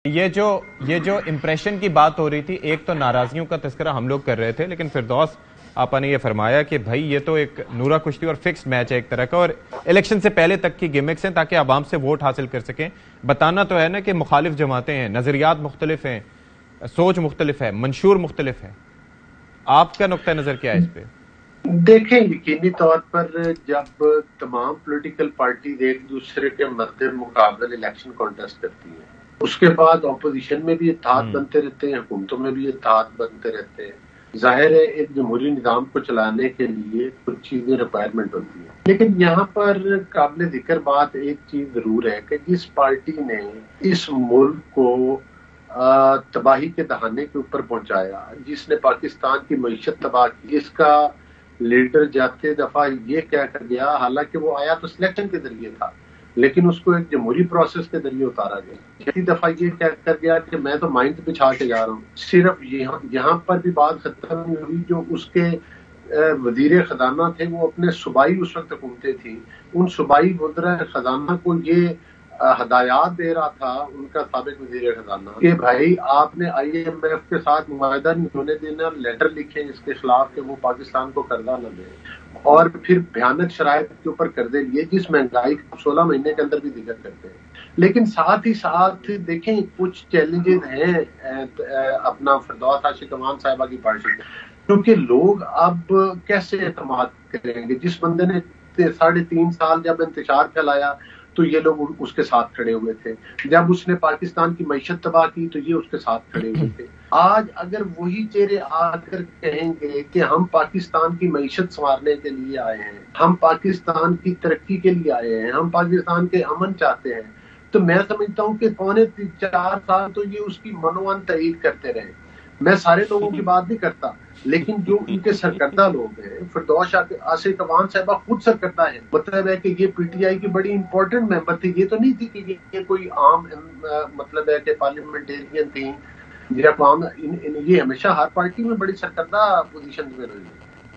یہ جو امپریشن کی بات ہو رہی تھی، ایک تو ناراضگیوں کا تذکرہ ہم لوگ کر رہے تھے، لیکن فردوس آپا نے یہ فرمایا کہ بھائی یہ تو ایک نورہ کشتی اور فکس میچ ہے ایک طرح کا، اور الیکشن سے پہلے تک کی گیمکس ہیں تاکہ عوام سے ووٹ حاصل کر سکیں۔ بتانا تو ہے نا کہ مخالف جماعتیں ہیں، نظریات مختلف ہیں، سوچ مختلف ہے، منشور مختلف ہے۔ آپ کا نقطہ نظر کیا ہے اس پہ؟ دیکھیں، یقینی طور پر جب تمام پولیٹیکل پارٹیز ایک دوسرے کے مد مقابل الیکشن کانٹیسٹ کرتی ہیں، اس کے بعد اپوزیشن میں بھی اتحاد بنتے رہتے ہیں، حکومتوں میں بھی اتحاد بنتے رہتے ہیں۔ ظاہر ہے ایک جمہوری نظام کو چلانے کے لیے کچھ چیزیں ریکوائرمنٹ ہوتی ہیں، لیکن یہاں پر قابل ذکر بات ایک چیز ضرور ہے کہ جس پارٹی نے اس ملک کو تباہی کے دہانے کے اوپر پہنچایا، جس نے پاکستان کی معیشت تباہ کی، اس کا لیڈر جاتے دفعہ یہ کہہ کر گیا، حالانکہ وہ آیا تو سلیکشن کے ذریعے تھا لیکن اس کو ایک جمہوری پروسیس کے ذریعے اتارا گیا، جاتی دفعہ یہ کہہ کر گیا کہ میں تو مائنڈ بچھا کے جا رہا ہوں۔ صرف یہاں پر بھی بات ختم نہیں ہوئی، جو اس کے وزیر خزانہ تھے وہ اپنے صوبائی اس وقت حکومتیں تھیں، ان صوبائی وزراء خزانہ کو یہ ہدایات دے رہا تھا ان کا سابق وزیر خزانہ کہ بھائی آپ نے آئی ایم ایف کے ساتھ معاہدہ نہیں ہونے دینا، لیٹر لکھیں اس کے خلاف کہ وہ پاکستان کو قرضہ نہ دے، اور پھر بھیانک شرائط کے اوپر قرضے لیے جس مہنگائی کو 16 مہینے کے اندر بھی ذکر کرتے ہیں۔ لیکن ساتھ ہی ساتھ دیکھیں کچھ چیلنجز ہیں اپنا فردوس عاشق امان صاحبہ کی پارٹی، کیونکہ لوگ اب کیسے اعتماد کریں گے؟ جس بندے نے 3.5 سال جب انتشار پھیلایا تو یہ لوگ اس کے ساتھ کھڑے ہوئے تھے، جب اس نے پاکستان کی معیشت تباہ کی تو یہ اس کے ساتھ کھڑے ہوئے تھے۔ آج اگر وہی چہرے آ کر کہیں گے کہ ہم پاکستان کی معیشت سنوارنے کے لیے آئے ہیں، ہم پاکستان کی ترقی کے لیے آئے ہیں، ہم پاکستان کے امن چاہتے ہیں، تو میں سمجھتا ہوں کہ 3.25 سال تو یہ اس کی منوان تائید کرتے رہے۔ میں سارے لوگوں کی بات نہیں کرتا، لیکن جو ان کے سرکردہ لوگ ہیں، فردوس عاشق امان صاحبہ خود سرکردہ ہے، مطلب ہے کہ یہ پی ٹی آئی کی بڑی امپورٹنٹ ممبر تھی، یہ تو نہیں تھی کہ یہ کوئی عام مطلب ہے کہ پارلیمنٹیرین تھیں یا عام، یہ ہمیشہ ہر پارٹی میں بڑی سرکردہ پوزیشن میں رہی۔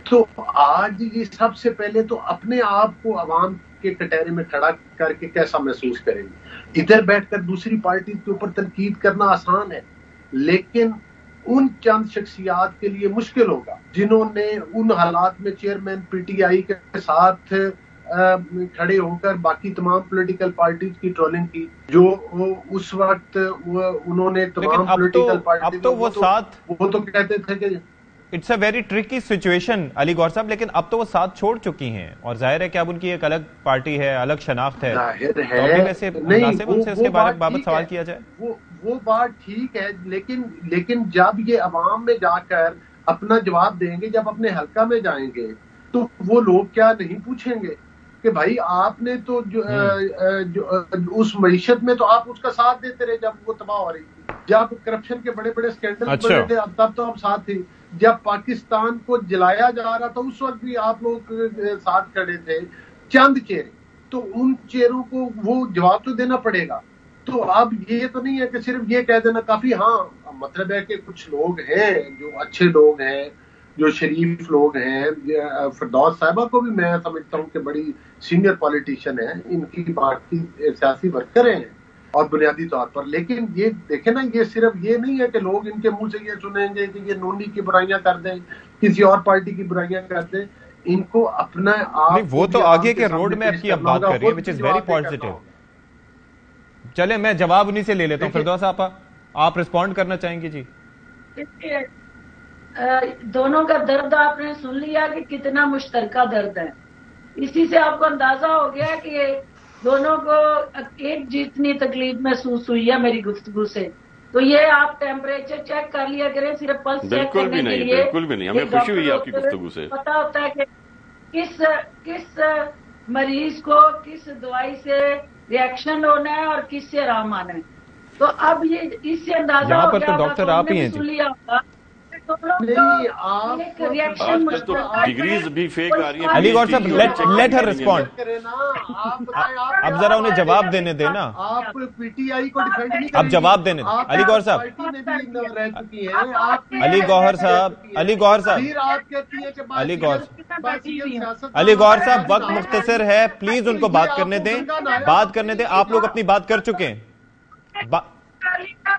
تو آج یہ سب سے پہلے تو اپنے آپ کو عوام کے کٹہرے میں کھڑا کر کے کیسا محسوس کریں گے؟ ادھر بیٹھ کر دوسری پارٹی کے اوپر تنقید کرنا آسان ہے، لیکن ان چند شخصیات کے لیے مشکل ہوگا جنہوں نے ان حالات میں چیئرمین پی ٹی آئی کے ساتھ کھڑے ہو کر باقی تمام پولیٹیکل پارٹیز کی ٹرولنگ کی، جو اس وقت انہوں نے تمام پولیٹیکل پارٹیز وہ تو کہتے تھے کہ it's a very tricky situation Ali Gohar Sahab, لیکن اب تو وہ ساتھ چھوڑ چکی ہیں اور ظاہر ہے کہ اب ان کی ایک الگ پارٹی ہے، الگ شناخت ہے، ویسے مناسب ان سے اس کے بابت سوال کیا جائے۔ وہ بات ٹھیک ہے، لیکن جب یہ عوام میں جا کر اپنا جواب دیں گے، جب اپنے حلقہ میں جائیں گے تو وہ لوگ کیا نہیں پوچھیں گے کہ بھائی آپ نے تو اس معیشت میں تو آپ اس کا ساتھ دیتے رہے جب وہ تباہ ہو رہی تھی، جب کرپشن کے بڑے بڑے اسکینڈل بنے تھے تب تو آپ ساتھ تھے، جب پاکستان کو جلایا جا رہا تھا اس وقت بھی آپ لوگ ساتھ کھڑے تھے۔ چند چہرے، تو ان چہروں کو وہ جواب تو دینا پڑے گا۔ تو اب یہ تو نہیں ہے کہ صرف یہ کہہ دینا کافی، ہاں مطلب ہے کہ کچھ لوگ ہیں جو اچھے لوگ ہیں، جو شریف لوگ ہیں، فردوس صاحبہ کو بھی میں سمجھتا ہوں کہ بڑی سینئر پولیٹیشین ہیں، ان کی پارٹی سیاسی ورکر ہیں اور بنیادی طور پر، لیکن یہ دیکھیں نا، یہ صرف یہ نہیں ہے کہ لوگ ان کے منہ سے یہ سنیں گے کہ یہ نونی کی برائیاں کر دیں، کسی اور پارٹی کی برائیاں کر دیں، ان کو اپنا آپ وہ تو آگے کے روڈ میپ کی اب بات کر رہی ہے، which is very positive۔ چلیں میں جواب انہی سے لے لیتا ہوں۔ فردوس آپ رسپونڈ کرنا چاہیں گی؟ جی، دونوں کا درد آپ نے سن لیا کہ کتنا مشترکہ درد ہے، اسی سے آپ کو اندازہ ہو گیا کہ دونوں کو ایک جتنی تکلیف محسوس ہوئی ہے میری گفتگو سے۔ تو یہ آپ ٹیمپریچر چیک کر لیا کریں، صرف پلس چیک کرنے کے لیے۔ بالکل بھی نہیں، ہمیں خوشی ہوئی آپ کی گفتگو سے۔ پتا ہوتا ہے کہ کس مریض کو کس دوائی سے ریاکشن ہونا ہے اور کس سے آرام آنا ہے۔ تو اب یہ اس سے اندازہ ہو گیا ہوگا، تو ہم نے سن لیا ہوگا ڈگریز بھی فیک آ رہی ہیں۔ علی گوہر صاحب لیٹ ہر ریسپونڈ، اب ذرا انہیں جواب دینے دیں نا، آپ پی ٹی آئی کو ڈیفینڈ نہیں اب جواب دینے دیں۔ علی گوہر صاحب، علی گوہر صاحب، علی گوہر صاحب، علی گوہر صاحب، وقت مختصر ہے، پلیز ان کو بات کرنے دیں، بات کرنے دیں، آپ لوگ اپنی بات کر چکے ہیں۔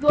2